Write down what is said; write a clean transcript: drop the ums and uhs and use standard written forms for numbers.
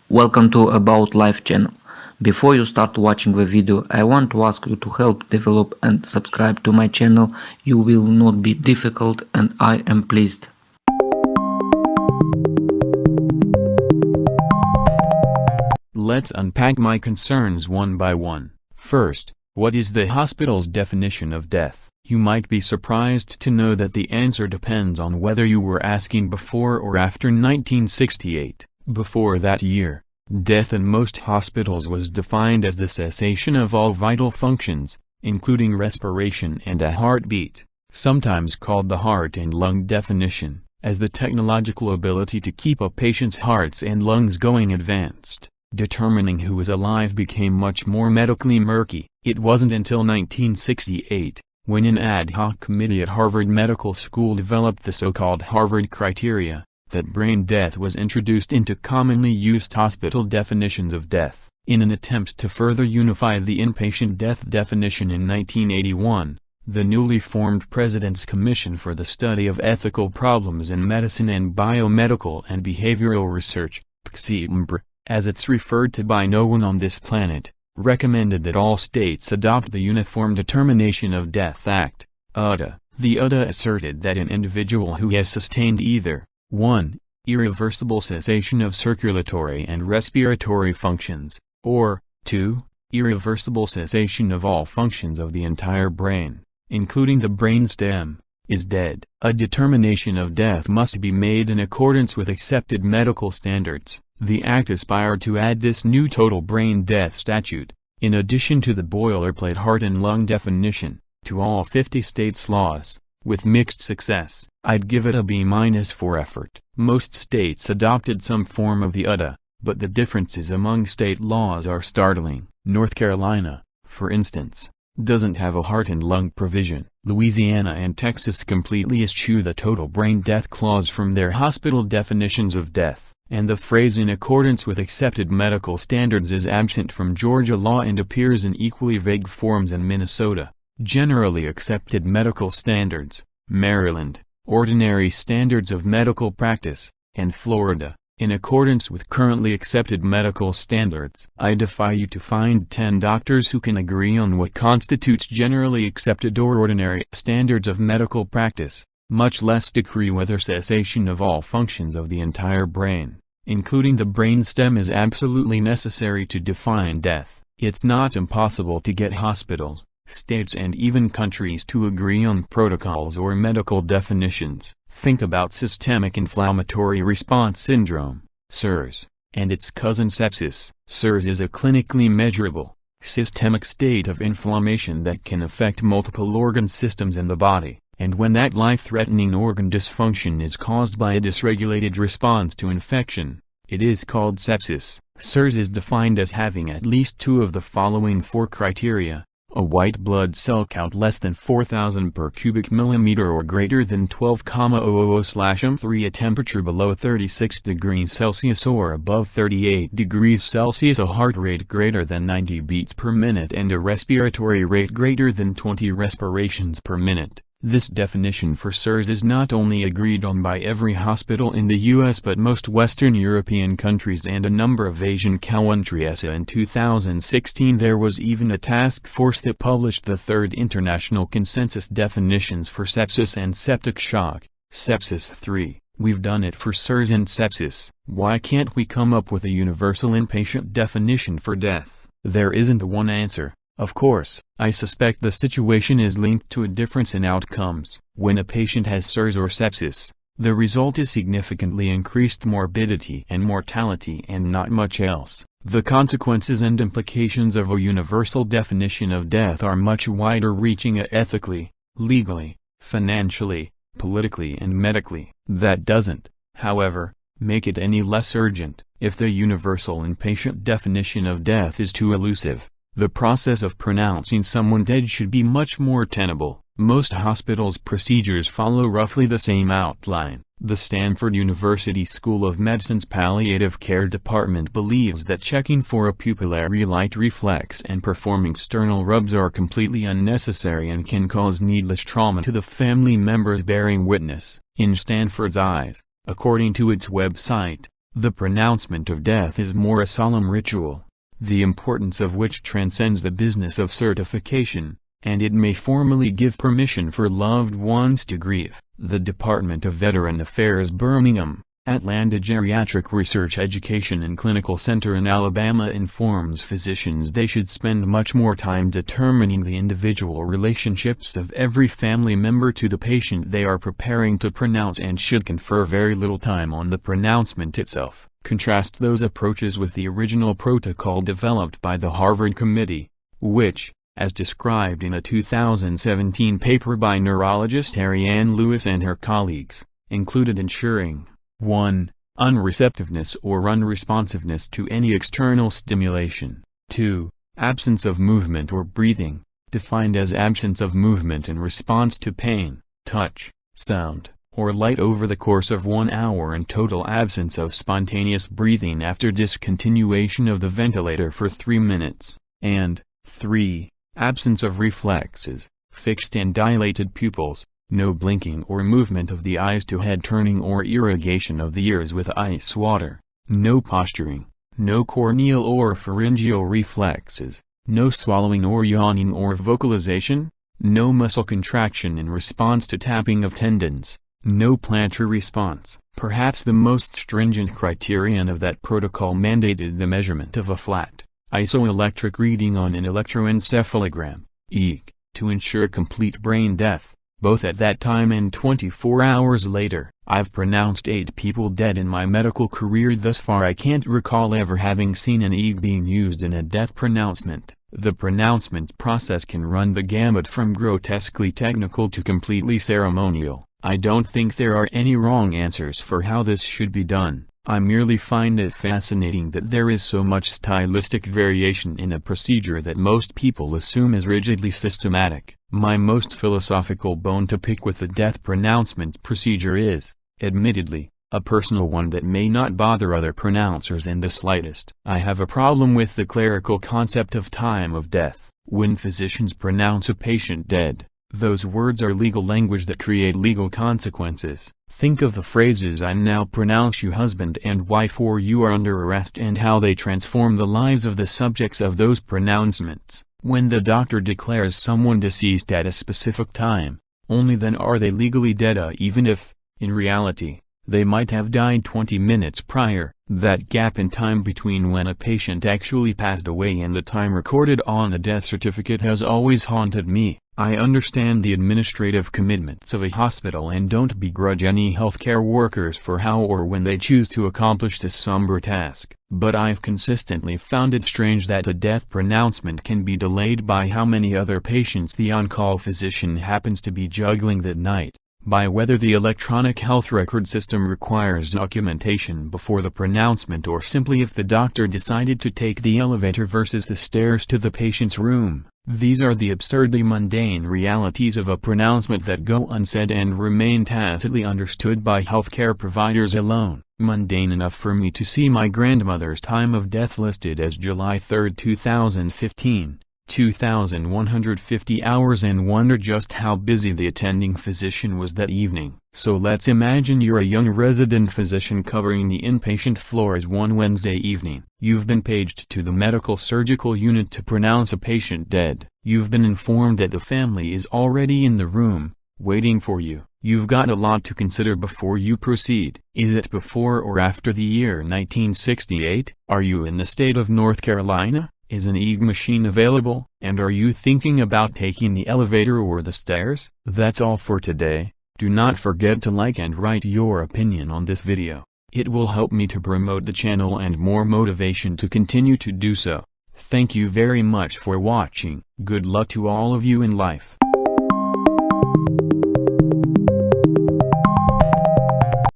Welcome to About Life channel. Before you start watching the video, I want to ask you to help develop and subscribe to my channel. You will not be difficult and I am pleased. Let's unpack my concerns one by one. First, what is the hospital's definition of death? You might be surprised to know that the answer depends on whether you were asking before or after 1968. Before that year, death in most hospitals was defined as the cessation of all vital functions, including respiration and a heartbeat, sometimes called the heart and lung definition, as the technological ability to keep a patient's hearts and lungs going advanced. Determining who was alive became much more medically murky. It wasn't until 1968, when an ad hoc committee at Harvard Medical School developed the so-called Harvard criteria, that brain death was introduced into commonly used hospital definitions of death. In an attempt to further unify the inpatient death definition in 1981, the newly formed President's Commission for the Study of Ethical Problems in Medicine and Biomedical and Behavioral Research, PCMBR, as it's referred to by no one on this planet, recommended that all states adopt the Uniform Determination of Death Act, UDA. The UDA asserted that an individual who has sustained either 1. Irreversible cessation of circulatory and respiratory functions, or 2. Irreversible cessation of all functions of the entire brain, including the brainstem, is dead. A determination of death must be made in accordance with accepted medical standards. The Act aspired to add this new total brain death statute, in addition to the boilerplate heart and lung definition, to all 50 states' laws, with mixed success. I'd give it a B- for effort. Most states adopted some form of the UDA, but the differences among state laws are startling. North Carolina, for instance, doesn't have a heart and lung provision. Louisiana and Texas completely eschew the total brain death clause from their hospital definitions of death, and the phrase "in accordance with accepted medical standards" is absent from Georgia law and appears in equally vague forms in Minnesota. Generally accepted medical standards, Maryland, ordinary standards of medical practice, and Florida, in accordance with currently accepted medical standards. I defy you to find 10 doctors who can agree on what constitutes generally accepted or ordinary standards of medical practice, much less decree whether cessation of all functions of the entire brain, including the brainstem, is absolutely necessary to define death. It's not impossible to get hospitals, states and even countries to agree on protocols or medical definitions. Think about systemic inflammatory response syndrome, SIRS, and its cousin sepsis. SIRS is a clinically measurable, systemic state of inflammation that can affect multiple organ systems in the body, and when that life-threatening organ dysfunction is caused by a dysregulated response to infection, it is called sepsis. SIRS is defined as having at least two of the following 4 criteria: a white blood cell count less than 4,000 per cubic millimeter or greater than 12,000/M3, a temperature below 36 degrees Celsius or above 38 degrees Celsius, a heart rate greater than 90 beats per minute, and a respiratory rate greater than 20 respirations per minute. This definition for SIRS is not only agreed on by every hospital in the U.S. but most Western European countries and a number of Asian countries. In 2016 there was even a task force that published the 3rd International Consensus Definitions for Sepsis and Septic Shock, Sepsis 3. We've done it for SIRS and sepsis. Why can't we come up with a universal inpatient definition for death? There isn't one answer. Of course, I suspect the situation is linked to a difference in outcomes. When a patient has SIRS or sepsis, the result is significantly increased morbidity and mortality and not much else. The consequences and implications of a universal definition of death are much wider reaching ethically, legally, financially, politically and medically. That doesn't, however, make it any less urgent. If the universal inpatient definition of death is too elusive, the process of pronouncing someone dead should be much more tenable. Most hospitals' procedures follow roughly the same outline. The Stanford University School of Medicine's palliative care department believes that checking for a pupillary light reflex and performing sternal rubs are completely unnecessary and can cause needless trauma to the family members bearing witness. In Stanford's eyes, according to its website, The pronouncement of death is more a solemn ritual, the importance of which transcends the business of certification, and it may formally give permission for loved ones to grieve. The Department of Veteran Affairs, Birmingham, Atlanta Geriatric Research Education and Clinical Center in Alabama informs physicians they should spend much more time determining the individual relationships of every family member to the patient they are preparing to pronounce and should confer very little time on the pronouncement itself. Contrast those approaches with the original protocol developed by the Harvard Committee, which, as described in a 2017 paper by neurologist Ariane Lewis and her colleagues, included ensuring 1. Unreceptiveness or unresponsiveness to any external stimulation. 2. Absence of movement or breathing, defined as absence of movement in response to pain, touch, sound, or light over the course of 1 hour, and total absence of spontaneous breathing after discontinuation of the ventilator for 3 minutes. And 3. Absence of reflexes, fixed and dilated pupils, no blinking or movement of the eyes to head turning or irrigation of the ears with ice water, no posturing, no corneal or pharyngeal reflexes, no swallowing or yawning or vocalization, no muscle contraction in response to tapping of tendons, no plantar response. Perhaps the most stringent criterion of that protocol mandated the measurement of a flat, isoelectric reading on an electroencephalogram, EEG, to ensure complete brain death, both at that time and 24 hours later. I've pronounced 8 people dead in my medical career thus far. I can't recall ever having seen an EEG being used in a death pronouncement. The pronouncement process can run the gamut from grotesquely technical to completely ceremonial. I don't think there are any wrong answers for how this should be done. I merely find it fascinating that there is so much stylistic variation in a procedure that most people assume is rigidly systematic. My most philosophical bone to pick with the death pronouncement procedure is, admittedly, a personal one that may not bother other pronouncers in the slightest. I have a problem with the clerical concept of time of death. When physicians pronounce a patient dead, those words are legal language that create legal consequences. Think of the phrases "I now pronounce you husband and wife" or "you are under arrest" and how they transform the lives of the subjects of those pronouncements. When the doctor declares someone deceased at a specific time, only then are they legally dead, even if, in reality, they might have died 20 minutes prior. That gap in time between when a patient actually passed away and the time recorded on a death certificate has always haunted me. I understand the administrative commitments of a hospital and don't begrudge any healthcare workers for how or when they choose to accomplish this somber task. But I've consistently found it strange that a death pronouncement can be delayed by how many other patients the on-call physician happens to be juggling that night, by whether the electronic health record system requires documentation before the pronouncement, or simply if the doctor decided to take the elevator versus the stairs to the patient's room. These are the absurdly mundane realities of a pronouncement that go unsaid and remain tacitly understood by healthcare providers alone. Mundane enough for me to see my grandmother's time of death listed as July 3, 2015. 2,150 hours, and wonder just how busy the attending physician was that evening. So let's imagine you're a young resident physician covering the inpatient floors one Wednesday evening. You've been paged to the medical surgical unit to pronounce a patient dead. You've been informed that the family is already in the room, waiting for you. You've got a lot to consider before you proceed. Is it before or after the year 1968? Are you in the state of North Carolina? Is an EEG machine available? And are you thinking about taking the elevator or the stairs? That's all for today. Do not forget to like and write your opinion on this video. It will help me to promote the channel and more motivation to continue to do so. Thank you very much for watching. Good luck to all of you in life.